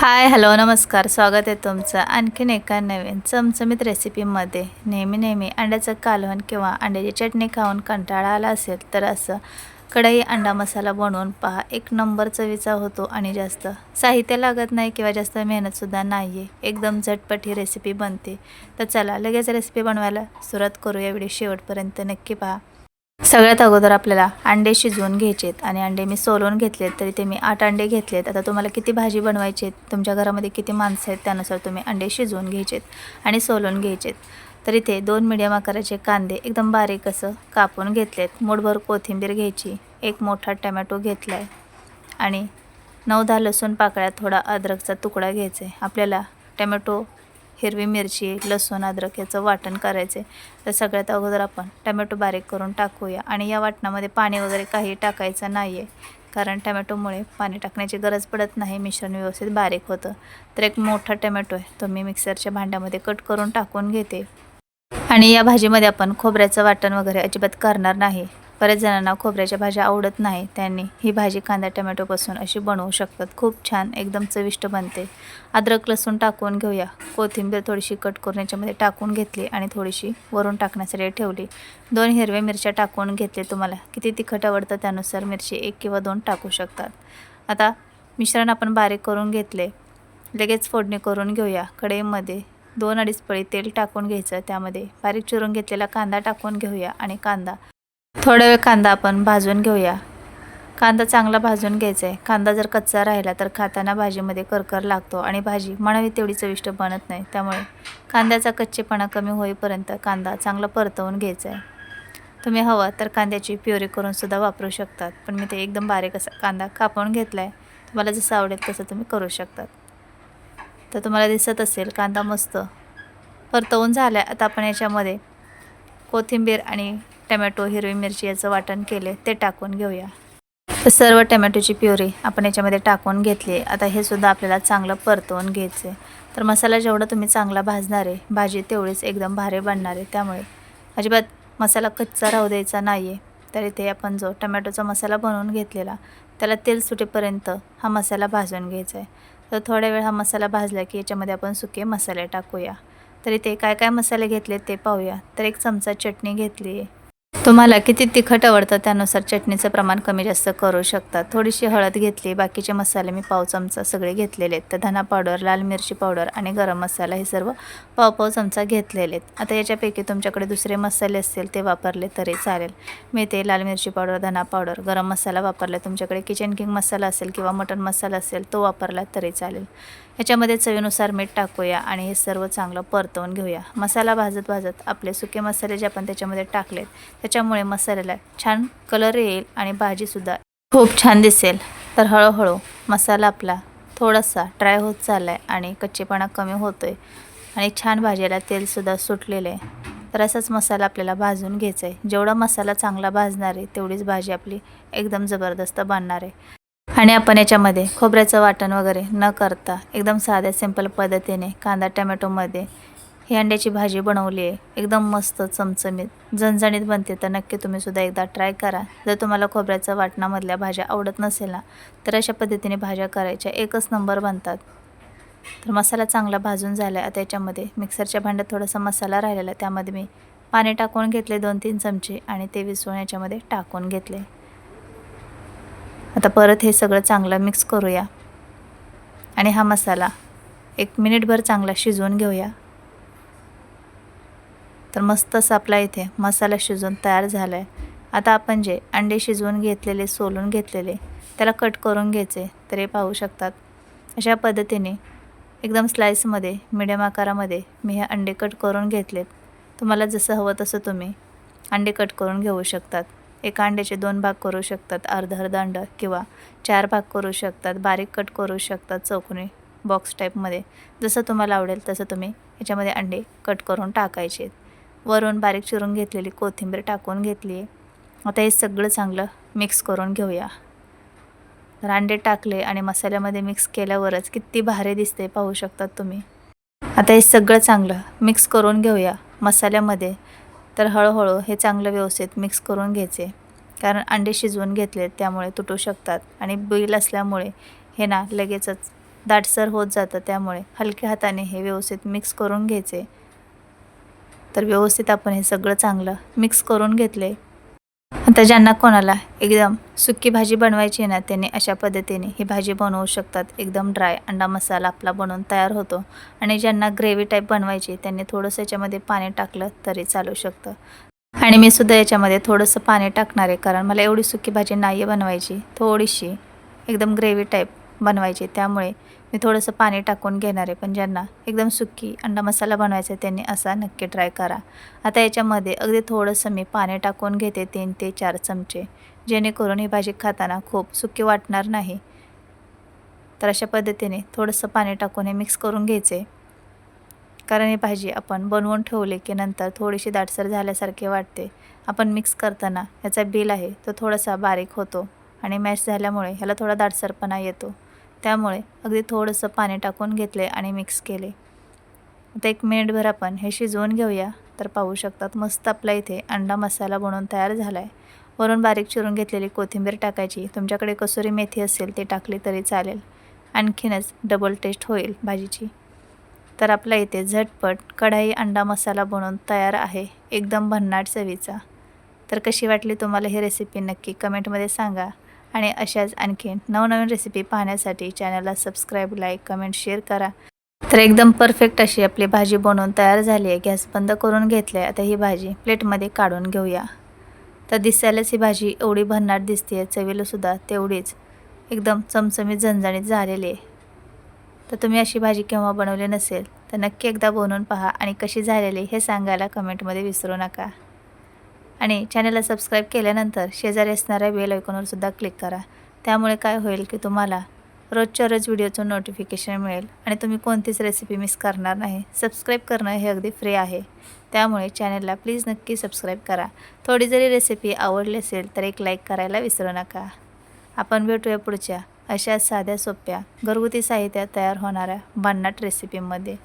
हाय, hello, नमस्कार. स्वागत आहे तुमचं आणखीन एका नवीन चमचमीत रेसिपीमध्ये. नेहमी अंड्याचं कालवण किंवा अंड्याची चटणी खाऊन कंटाळा आला असेल तर असं कढई अंडा मसाला बनवून पहा. एक नंबर चवीचा होतो आणि जास्त साहित्य लागत नाही किंवा जास्त मेहनतसुद्धा नाही आहे. एकदम झटपट ही रेसिपी बनते. तर चला लगेच रेसिपी बनवायला सुरुवात करूया. व्हिडिओ शेवटपर्यंत नक्की पहा. सगळ्यात अगोदर आपल्याला अंडे शिजवून घ्यायचेत आणि अंडे मी सोलून घेतलेत. तरी ते मी 8 अंडे घेतलेत. आता तुम्हाला किती भाजी बनवायची आहेत, तुमच्या घरामध्ये किती माणसं आहेत त्यानुसार तुम्ही अंडे शिजवून घ्यायचेत आणि सोलून घ्यायचेत. तर इथे 2 मीडियम आकाराचे कांदे एकदम बारीक असं कापून घेतलेत. मूठभर कोथिंबीर घ्यायची, एक मोठा टमॅटो घेतला आहे आणि 9-10 लसूण पाकळ्या, थोडा अद्रकचा तुकडा घ्यायचा आहे. आपल्याला टमॅटो, हिरवी मिरची, लसूण, अद्रक याचं वाटण करायचं आहे. तर सगळ्यात अगोदर आपण टमॅटो बारीक करून टाकूया आणि या वाटणामध्ये पाणी वगैरे काही टाकायचं नाही आहे, कारण टमॅटोमुळे पाणी टाकण्याची गरज पडत नाही. मिश्रण व्यवस्थित बारीक होतं. तर एक मोठा टमॅटो आहे तो मी मिक्सरच्या भांड्यामध्ये कट करून टाकून घेते. आणि या भाजीमध्ये आपण खोबऱ्याचं वाटण वगैरे अजिबात करणार नाही. बऱ्याच जणांना खोबऱ्याच्या भाज्या आवडत नाही, त्यांनी ही भाजी कांदा टमॅटोपासून अशी बनवू शकतात. खूप छान एकदम चविष्ट बनते. अद्रक लसूण टाकून घेऊया. कोथिंबीर थोडीशी कट करून याच्यामध्ये टाकून घेतली आणि थोडीशी वरून टाकण्यासाठी ठेवली. 2 हिरव्या मिरच्या टाकून घेतले. तुम्हाला किती तिखट आवडतं त्यानुसार मिरची 1 किंवा 2 टाकू शकतात. आता मिश्रण आपण बारीक करून घेतले. लगेच फोडणी करून घेऊया. कढईमध्ये 2-2.5 पळी तेल टाकून घ्यायचं. त्यामध्ये बारीक चिरून घेतलेला कांदा टाकून घेऊया आणि थोडा वेळ कांदा आपण भाजून घेऊया. कांदा चांगला भाजून घ्यायचा आहे. कांदा जर कच्चा राहिला तर खाताना भाजीमध्ये करकर लागतो आणि भाजी म्हणावी तेवढी चविष्ट बनत नाही. त्यामुळे कांद्याचा कच्चेपणा कमी होईपर्यंत कांदा चांगला परतवून घ्यायचा आहे. तुम्ही हवं तर कांद्याची प्युरी करूनसुद्धा वापरू शकतात, पण मी ते एकदम बारीक असा कांदा कापून घेतला आहे. तुम्हाला जसं आवडेल तसं तुम्ही करू शकतात. तर तुम्हाला दिसत असेल कांदा मस्त परतवून झाला आहे. आता आपण याच्यामध्ये कोथिंबीर आणि टमॅटो, हिरवी मिरची याचं वाटण केले ते टाकून घेऊया. तर सर्व टमॅटोची प्युरी आपण याच्यामध्ये टाकून घेतली आहे. आता हे सुद्धा आपल्याला चांगलं परतवून घ्यायचं आहे. तर मसाला जेवढा तुम्ही चांगला भाजणार आहे, भाजी तेवढीच एकदम भारी बनणार आहे. त्यामुळे अजिबात मसाला कच्चा राहू द्यायचा नाही आहे. तर इथे आपण जो टमॅटोचा मसाला बनवून घेतलेला त्याला तेल सुटेपर्यंत हा मसाला भाजून घ्यायचा आहे. तर थोड्या वेळ हा मसाला भाजला की याच्यामध्ये आपण सुके मसाले टाकूया. तर इथे काय काय मसाले घेतले ते पाहूया. तर 1 चमचा चटणी घेतली आहे. तुम्हाला किती तिखट आवडतं त्यानुसार चटणीचं प्रमाण कमी जास्त करू शकता. थोडीशी हळद घेतली. बाकीचे मसाले मी पाव चमचा सगळे घेतलेले आहेत. तर धना पावडर, लाल मिरची पावडर आणि गरम मसाला हे सर्व पाव चमचा घेतलेले आहेत. आता याच्यापैकी तुमच्याकडे दुसरे मसाले असतील ते वापरले तरी चालेल. मी ते लाल मिरची पावडर, धना पावडर, गरम मसाला वापरला. तुमच्याकडे किचन किंग मसाला असेल किंवा मटन मसाला असेल तो वापरला तरी चालेल. ह्याच्यामध्ये चवीनुसार मीठ टाकूया आणि हे सर्व चांगलं परतवून घेऊया. मसाला भाजत भाजत आपले सुके मसाले जे आपण त्याच्यामध्ये टाकलेत त्याच्यामुळे मसाल्याला छान कलर येईल आणि भाजीसुद्धा खूप छान दिसेल. तर हळूहळू मसाला आपला थोडासा ड्राय होत चालला आहे आणि कच्चेपणा कमी होतो आहे आणि छान भाजीला तेलसुद्धा सुटलेलं आहे. तर असाच मसाला आपल्याला भाजून घ्यायचा आहे. जेवढा मसाला चांगला भाजणार आहे तेवढीच भाजी आपली एकदम जबरदस्त बनणार आहे. आणि आपण याच्यामध्ये खोबऱ्याचं वाटण वगैरे न करता एकदम साध्या सिंपल पद्धतीने कांदा टमॅटोमध्ये ही अंड्याची भाजी बनवली आहे. एकदम मस्त चमचमीत झणझणीत बनते. तर नक्की तुम्हीसुद्धा एकदा ट्राय करा. जर तुम्हाला खोबऱ्याचं वाटणामधल्या भाज्या आवडत नसेल ना, तर अशा पद्धतीने भाज्या करायच्या, एकच नंबर बनतात. तर मसाला चांगला भाजून झाला आहे. आता याच्यामध्ये मिक्सरच्या भांड्यात थोडासा मसाला राहिलेला आहे, त्यामध्ये मी पाणी टाकून घेतले 2-3 चमचे आणि ते विसळून याच्यामध्ये टाकून घेतले. आता परत हे सगळं चांगलं मिक्स करूया आणि हा मसाला 1 मिनिटभर चांगला शिजवून घेऊया. तर मस्त असा आपला इथे मसाला शिजवून तयार झाला आहे. आता आपण जे अंडे शिजवून घेतलेले, सोलून घेतलेले त्याला कट करून घ्यायचे. तर हे पाहू शकतात अशा पद्धतीने एकदम स्लाईसमध्ये मीडियम आकारामध्ये मी हे अंडे कट करून घेतलेत. तुम्हाला जसं हवं तसं तुम्ही अंडे कट करून घेऊ शकतात. एका अंड्याचे 2 भाग करू शकतात, अर्ध अंड किंवा 4 भाग करू शकतात, बारीक कट करू शकतात चौकोनी बॉक्स टाईपमध्ये. जसं तुम्हाला आवडेल तसं तुम्ही याच्यामध्ये अंडे कट करून टाकायचे. वरून बारीक चिरून घेतलेली कोथिंबीर टाकून घेतली आहे. आता हे सगळं चांगलं मिक्स करून घेऊया. तर अंडे टाकले आणि मसाल्यामध्ये मिक्स केल्यावरच किती भारी दिसते पाहू शकतात तुम्ही. आता हे सगळं चांगलं मिक्स करून घेऊया मसाल्यामध्ये. तर हळूहळू हे चांगलं व्यवस्थित मिक्स करून घ्यायचे, कारण अंडे शिजवून घेतले त्यामुळे तुटू शकतात आणि बॉईल असल्यामुळे हे ना लगेचच दाटसर होत जातं, त्यामुळे हलक्या हाताने हे व्यवस्थित मिक्स करून घ्यायचे. तर व्यवस्थित आपण हे सगळं चांगलं मिक्स करून घेतले. आता ज्यांना कोणाला एकदम सुकी भाजी बनवायची ना, त्यांनी अशा पद्धतीने ही भाजी बनवू शकतात. एकदम ड्राय अंडा मसाला आपला बनवून तयार होतो. आणि ज्यांना ग्रेव्ही टाईप बनवायची त्यांनी थोडंसं याच्यामध्ये पाणी टाकलं तरी चालू शकतं. आणि मी सुद्धा याच्यामध्ये थोडंसं पाणी टाकणार आहे, कारण मला एवढी सुकी भाजी नाही बनवायची, थोडीशी एकदम ग्रेव्ही टाईप बनवायची, त्यामुळे मी थोडंसं पाणी टाकून घेणार आहे. पण ज्यांना एकदम सुकी अंडा मसाला बनवायचा आहे त्यांनी असा नक्की ट्राय करा. आता याच्यामध्ये अगदी थोडंसं मी पाणी टाकून घेते, 3 ते 4 चमचे, जेणेकरून ही भाजी खाताना खूप सुकी वाटणार नाही. तर अशा पद्धतीने थोडंसं पाणी टाकून हे मिक्स करून घ्यायचे, कारण ही भाजी आपण बनवून ठेवली की नंतर थोडीशी दाटसर झाल्यासारखे वाटते. आपण मिक्स करताना याचा बिल आहे तो थोडासा बारीक होतो आणि मॅश झाल्यामुळे ह्याला थोडा दाटसरपणा येतो. त्यामुळे अगदी थोडंसं पाणी टाकून घेतले आणि मिक्स केले. आता 1 मिनिटभर आपण हे शिजवून घेऊया. तर पाहू शकतात मस्त आपला इथे अंडा मसाला बनवून तयार झाला आहे. वरून बारीक चिरून घेतलेली कोथिंबीर टाकायची. तुमच्याकडे कसुरी मेथी असेल ती टाकली तरी चालेल, आणखीनच डबल टेस्ट होईल भाजीची. तर आपला इथे झटपट कढाई अंडा मसाला बनवून तयार आहे, एकदम भन्नाट चवीचा. तर कशी वाटली तुम्हाला ही रेसिपी नक्की कमेंटमध्ये सांगा. आणि अशाच आणखीन नवनवीन रेसिपी पाहण्यासाठी चॅनलला सबस्क्राईब, लाईक, कमेंट, शेअर करा. तर एकदम परफेक्ट अशी आपली भाजी बनवून तयार झाली आहे. गॅस बंद करून घेतला आहे. आता ही भाजी प्लेटमध्ये काढून घेऊया. तर दिसायलाच ही भाजी एवढी भन्नाट दिसते आहे, चवीलासुद्धा तेवढीच एकदम चमचमीत झणझणीत झालेली आहे. तर तुम्ही अशी भाजी केव्हा बनवली नसेल तर नक्की एकदा बनवून पहा आणि कशी झालेली हे सांगायला कमेंटमध्ये विसरू नका. आणि चॅनलला सबस्क्राईब केल्यानंतर शेजारी असणाऱ्या बेल आयकॉनवर सुद्धा क्लिक करा. त्यामुळे काय होईल की तुम्हाला रोजच्या रोज व्हिडिओचं नोटिफिकेशन मिळेल आणि तुम्ही कोणतीच रेसिपी मिस करणार नाही. सबस्क्राईब करणं हे अगदी फ्री आहे, त्यामुळे चॅनलला प्लीज नक्की सबस्क्राईब करा. थोडी जरी रेसिपी आवडली असेल तर एक लाईक करायला विसरू नका. आपण भेटूया पुढच्या अशा साध्या सोप्या घरगुती साहित्यात तयार होणाऱ्या भन्नाट रेसिपीमध्ये.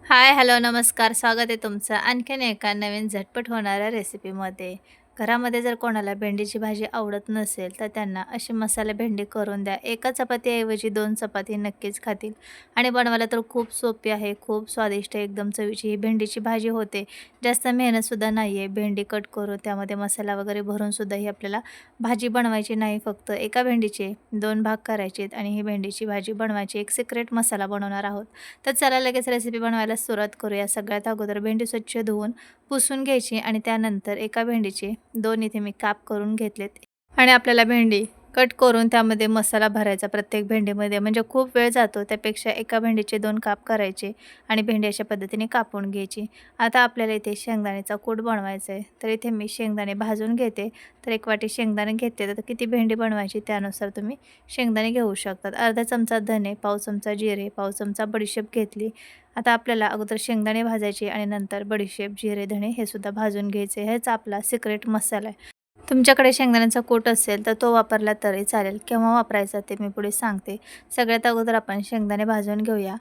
हाय, हॅलो, नमस्कार. स्वागत आहे तुमचं आणखीन एका नवीन झटपट होणाऱ्या रेसिपीमध्ये. घरामध्ये जर कोणाला भेंडीची भाजी आवडत नसेल तर त्यांना अशी मसाला भेंडी करून द्या. एका चपातीऐवजी 2 चपाती नक्कीच खातील. आणि बनवायला तर खूप सोपी आहे, खूप स्वादिष्ट एकदम चवीची ही भेंडीची भाजी होते. जास्त मेहनतसुद्धा नाही आहे. भेंडी कट करून त्यामध्ये मसाला वगैरे भरूनसुद्धा ही आपल्याला भाजी बनवायची नाही. फक्त एका भेंडीचे 2 भाग करायचे आहेत आणि ही भेंडीची भाजी बनवायची. एक सिक्रेट मसाला बनवणार आहोत. तर चला लगेच रेसिपी बनवायला सुरुवात करूया. सगळ्यात अगोदर भेंडी स्वच्छ धुवून पुसून घ्यायची आणि त्यानंतर एका भेंडीचे 2 इथे मी काप करून घेतलेत. आणि आपल्याला भेंडी कट करून त्यामध्ये मसाला भरायचा प्रत्येक भेंडीमध्ये, म्हणजे खूप वेळ जातो. त्यापेक्षा एका भेंडीचे 2 काप करायचे आणि भेंडी अशा पद्धतीने कापून घ्यायची. आता आपल्याला इथे शेंगदाण्याचा कूट बनवायचा आहे. तर इथे मी शेंगदाणे भाजून घेते. तर 1 वाटी शेंगदाणे घेते. तर किती भेंडी बनवायची त्यानुसार तुम्ही शेंगदाणे घेऊ शकतात. अर्धा चमचा धने, पाव चमचा जिरे, पाव चमचा बडीशेप घेतली. आता आपल्याला अगोदर शेंगदाणे भाजायचे आणि नंतर बडीशेप, जिरे, धणे हे सुद्धा भाजून घ्यायचे. हेच आपला सिक्रेट मसाला आहे. तुमच्याकडे शेंगदाण्याचा कूट असेल तर तो वापरला तरी चालेल. केव्हा वापरायचा ते मी पुढे सांगते. सगळ्यात अगोदर आपण शेंगदाणे भाजून घेऊया.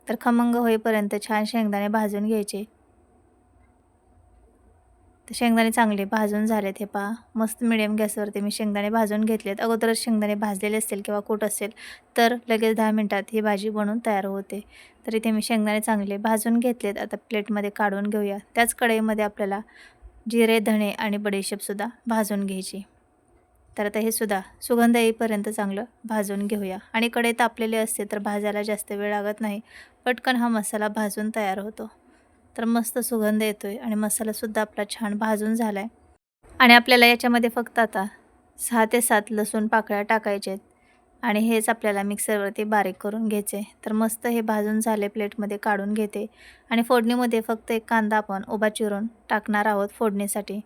तर खमंग होईपर्यंत छान शेंगदाणे भाजून घ्यायचे. तर शेंगदाणे चांगले भाजून झालेत. हे पहा, मस्त मिडियम गॅसवरती मी शेंगदाणे भाजून घेतलेत. अगोदरच शेंगदाणे भाजलेले असतील किंवा कूट असेल तर लगेच 10 मिनिटात ही भाजी बनवून तयार होते. तर इथे मी शेंगदाणे चांगले भाजून घेतलेत. आता प्लेटमध्ये काढून घेऊया. त्याच कढईमध्ये आपल्याला जिरे, धणे आणि बडीशेपसुद्धा भाजून घ्यायची. तर आता हे सुद्धा सुगंध येईपर्यंत चांगलं भाजून घेऊया. आणि कढई तापलेली असते तर भाजायला जास्त वेळ लागत नाही, पटकन हा मसाला भाजून तयार होतो. तर मस्त सुगंध येतोय आणि मसालासुद्धा आपला छान भाजून झाला आहे. आणि आपल्याला याच्यामध्ये फक्त आता 6 ते 7 लसूण पाकळ्या टाकायच्या आहेत आणि हेच आपल्याला मिक्सरवरती बारीक करून घ्यायचे. तर मस्त हे भाजून झाले, प्लेटमध्ये काढून घेते. आणि फोडणीमध्ये फक्त 1 कांदा आपण उभा चिरून टाकणार आहोत फोडणीसाठी.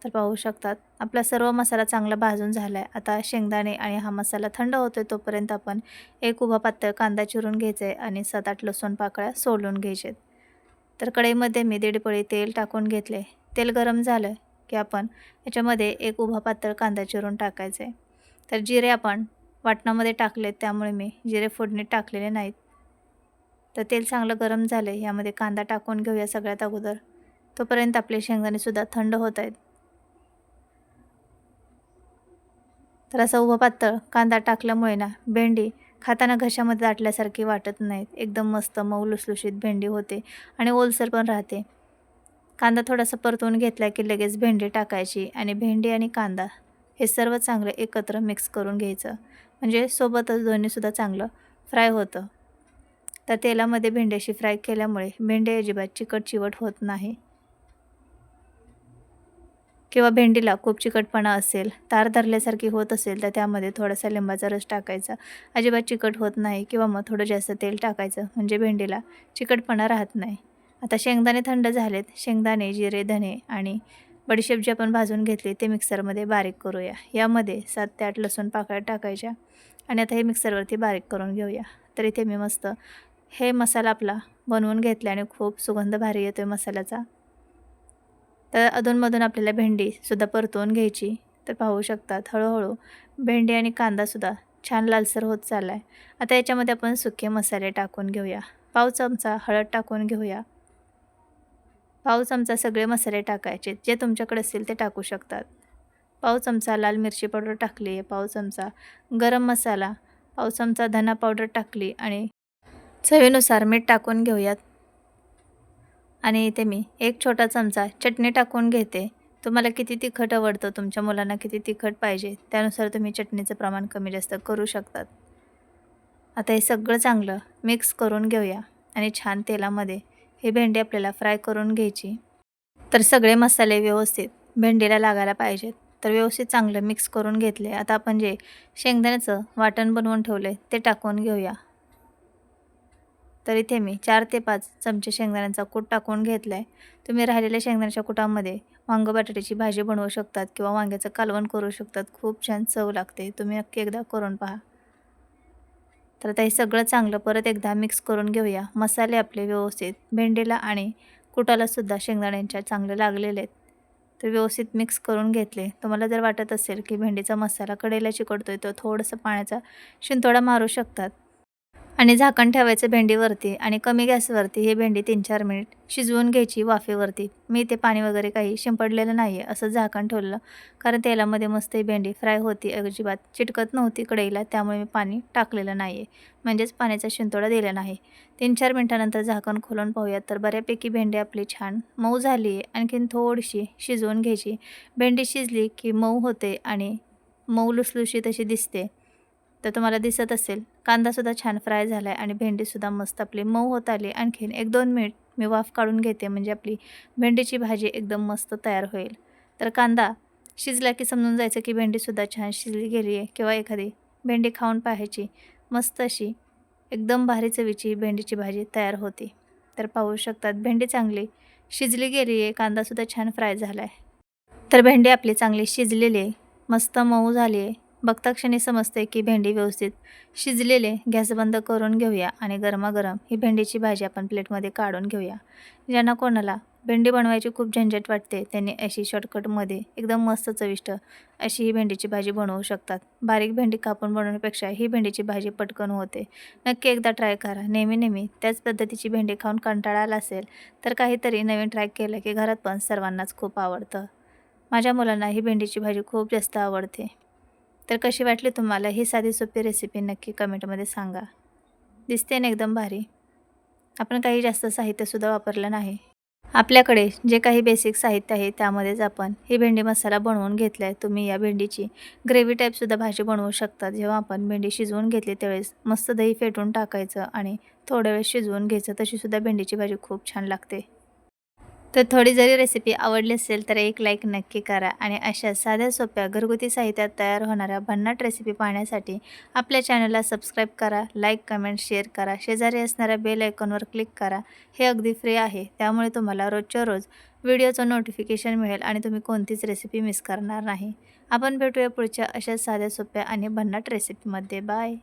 तर पाहू शकतात आपला सर्व मसाला चांगला भाजून झाला आहे. आता शेंगदाणे आणि हा मसाला थंड होतोय तोपर्यंत आपण एक उभा पातळ कांदा चिरून घ्यायचा आहे आणि 7-8 लसूण पाकळ्या सोलून घ्यायचे. तर कढईमध्ये मी 1.5 पळी तेल टाकून घेतले. तेल गरम झालं की आपण याच्यामध्ये एक उभा पातळ कांदा चिरून टाकायचा आहे. तर जिरे आपण वाटणामध्ये टाकलेत त्यामुळे मी जिरे फोडणीत टाकलेले नाहीत. तर तेल चांगलं गरम झालं यामध्ये कांदा टाकून घेऊया सगळ्यात अगोदर. तोपर्यंत आपले शेंगदाणेसुद्धा थंड होत आहेत. तर असा उभा पातळ कांदा टाकल्यामुळे ना भेंडी खाताना घशामध्ये दाटल्यासारखी वाटत नाहीत. एकदम मस्त मऊ लुसलुशीत भेंडी होते आणि ओलसर पण राहते. कांदा थोडासा परतवून घेतला की लगेच भेंडी टाकायची आणि भेंडी आणि कांदा हे सर्व चांगलं एकत्र मिक्स करून घ्यायचं. म्हणजे सोबतच दोन्हीसुद्धा चांगलं फ्राय होतं. तर तेलामध्ये भेंडी अशी फ्राय केल्यामुळे भेंडी अजिबात चिकट चिवट होत नाही किंवा भेंडीला खूप चिकटपणा असेल, तार धरल्यासारखी होत असेल तर त्यामध्ये थोडासा लिंबाचा रस टाकायचा. अजिबात चिकट होत नाही किंवा मग थोडं जास्त तेल टाकायचं म्हणजे भेंडीला चिकटपणा राहत नाही. आता शेंगदाणे थंड झालेत. शेंगदाणे, जिरे, धने आणि बडीशेप जे आपण भाजून घेतले ते मिक्सरमध्ये बारीक करूया. यामध्ये 7 ते 8 लसूण पाकळ्या टाकायच्या आणि आता हे मिक्सरवरती बारीक करून घेऊया. तर इथे मी मस्त हे मसाला आपला बनवून घेतल्याने खूप सुगंध भारी येतो मसाल्याचा. तर अधूनमधून आपल्याला भेंडीसुद्धा परतवून घ्यायची. तर पाहू शकतात हळूहळू भेंडी आणि कांदासुद्धा छान लालसर होत चालला आहे. आता याच्यामध्ये आपण सुके मसाले टाकून घेऊया. पाव चमचा हळद टाकून घेऊया. पाव चमचा सगळे मसाले टाकायचे, जे तुमच्याकडे असेल ते टाकू शकतात. पाव चमचा लाल मिरची पावडर टाकली आहे, पाव चमचा गरम मसाला, पाव चमचा धना पावडर टाकली आणि चवीनुसार मीठ टाकून घेऊयात. आणि इथे मी एक छोटा चमचा चटणी टाकून घेते. तुम्हाला किती तिखट आवडतं, तुमच्या मुलांना किती तिखट पाहिजे त्यानुसार तुम्ही चटणीचं प्रमाण कमी जास्त करू शकतात. आता हे सगळं चांगलं मिक्स करून घेऊया आणि छान तेलामध्ये ही भेंडी आपल्याला फ्राय करून घ्यायची. तर सगळे मसाले व्यवस्थित भेंडीला लागायला पाहिजेत. तर व्यवस्थित चांगलं मिक्स करून घेतले. आता आपण जे शेंगदाण्याचं वाटण बनवून ठेवले ते टाकून घेऊया. तर इथे मी 4 ते 5 चमचे शेंगदाण्याचा कूट टाकून घेतला आहे. तुम्ही राहिलेल्या शेंगदाण्याच्या कुटामध्ये वांगं बटाट्याची भाजी बनवू शकतात किंवा वांग्याचं कालवण करू शकतात. खूप छान चव लागते. तुम्ही नक्की एकदा करून पहा. तर आता हे सगळं चांगलं परत एकदा मिक्स करून घेऊया. मसाले आपले व्यवस्थित भेंडीला आणि कुटालासुद्धा शेंगदाण्यांच्या चांगले लागलेले आहेत. तर व्यवस्थित मिक्स करून घेतले. तुम्हाला जर वाटत असेल की भेंडीचा मसाला कढईला चिकटतोय तर थोडंसं पाण्याचा शिंतोडा मारू शकतात. आणि झाकण ठेवायचं भेंडीवरती आणि कमी गॅसवरती ही भेंडी 3-4 मिनिट शिजवून घ्यायची वाफेवरती. मी ते पाणी वगैरे काही शिंपडलेलं नाही आहे, असं झाकण ठेवलं कारण तेलामध्ये मस्त ही भेंडी फ्राय होती, अजिबात चिटकत नव्हती कढईला. त्यामुळे मी पाणी टाकलेलं नाही आहे, म्हणजेच पाण्याचा शिंतोडा दिला नाही. 3-4 मिनिटानंतर झाकण खोलून पाहूयात. तर बऱ्यापैकी भेंडी आपली छान मऊ झाली आहे. आणखीन थोडीशी शिजवून घ्यायची. भेंडी शिजली की मऊ होते आणि मऊ लुसलुशीत अशी दिसते. तर तुम्हाला दिसत असेल कांदासुद्धा छान फ्राय झाला आहे आणि भेंडीसुद्धा मस्त आपली मऊ होत आली. आणखीन 1-2 मिनिट मी वाफ काढून घेते म्हणजे आपली भेंडीची भाजी एकदम मस्त तयार होईल. तर कांदा शिजला की समजून जायचं की भेंडीसुद्धा छान शिजली गेली आहे किंवा एखादी भेंडी खाऊन पाहायची. मस्त अशी एकदम भारी चवीची भेंडीची भाजी तयार होती. तर पाहू शकतात भेंडी चांगली शिजली गेली आहे, कांदासुद्धा छान फ्राय झाला आहे. तर भेंडी आपली चांगली शिजलेली आहे, मस्त मऊ झाली आहे. बघता क्षणी समजते की भेंडी व्यवस्थित शिजलेले. गॅस बंद करून घेऊया आणि गरमागरम ही भेंडीची भाजी आपण प्लेटमध्ये काढून घेऊया. ज्यांना कोणाला भेंडी बनवायची खूप झंझट वाटते त्यांनी अशी शॉर्टकटमध्ये एकदम मस्त चविष्ट अशी ही भेंडीची भाजी बनवू शकतात. बारीक भेंडी कापून बनवण्यापेक्षा ही भेंडीची भाजी पटकन होते. नक्की एकदा ट्राय करा. नेहमी त्याच पद्धतीची भेंडी खाऊन कंटाळा आला असेल तर काहीतरी नवीन ट्राय केलं की घरात पण सर्वांनाच खूप आवडतं. माझ्या मुलांना ही भेंडीची भाजी खूप जास्त आवडते. तर कशी वाटली तुम्हाला ही साधी सोपी रेसिपी नक्की कमेंटमध्ये सांगा. दिसते ना एकदम भारी. आपण काही जास्त साहित्यसुद्धा वापरलं नाही. आपल्याकडे जे काही बेसिक साहित्य आहे त्यामध्येच आपण ही भेंडी मसाला बनवून घेतला आहे. तुम्ही या भेंडीची ग्रेव्ही टाईपसुद्धा भाजी बनवू शकता. जेव्हा आपण भेंडी शिजवून घेतली त्यावेळेस मस्त दही फेटून टाकायचं आणि थोड्या वेळ शिजवून घ्यायचं. तशीसुद्धा भेंडीची भाजी खूप छान लागते. तर थोडी जरी रेसिपी आवडली असेल तर एक लाईक नक्की करा आणि अशा साध्या सोप्या घरगुती साहित्यात तयार होणाऱ्या भन्नाट रेसिपी पाहण्यासाठी आपल्या चॅनलला सबस्क्राईब करा, लाईक, कमेंट, शेअर करा. शेजारी असणाऱ्या बेल आयकॉनवर क्लिक करा. हे अगदी फ्री आहे, त्यामुळे तुम्हाला रोजच्या रोज व्हिडिओचं नोटिफिकेशन मिळेल आणि तुम्ही कोणतीच रेसिपी मिस करणार नाही. आपण भेटूया पुढच्या अशा साध्या सोप्या आणि भन्नाट रेसिपीमध्ये. बाय.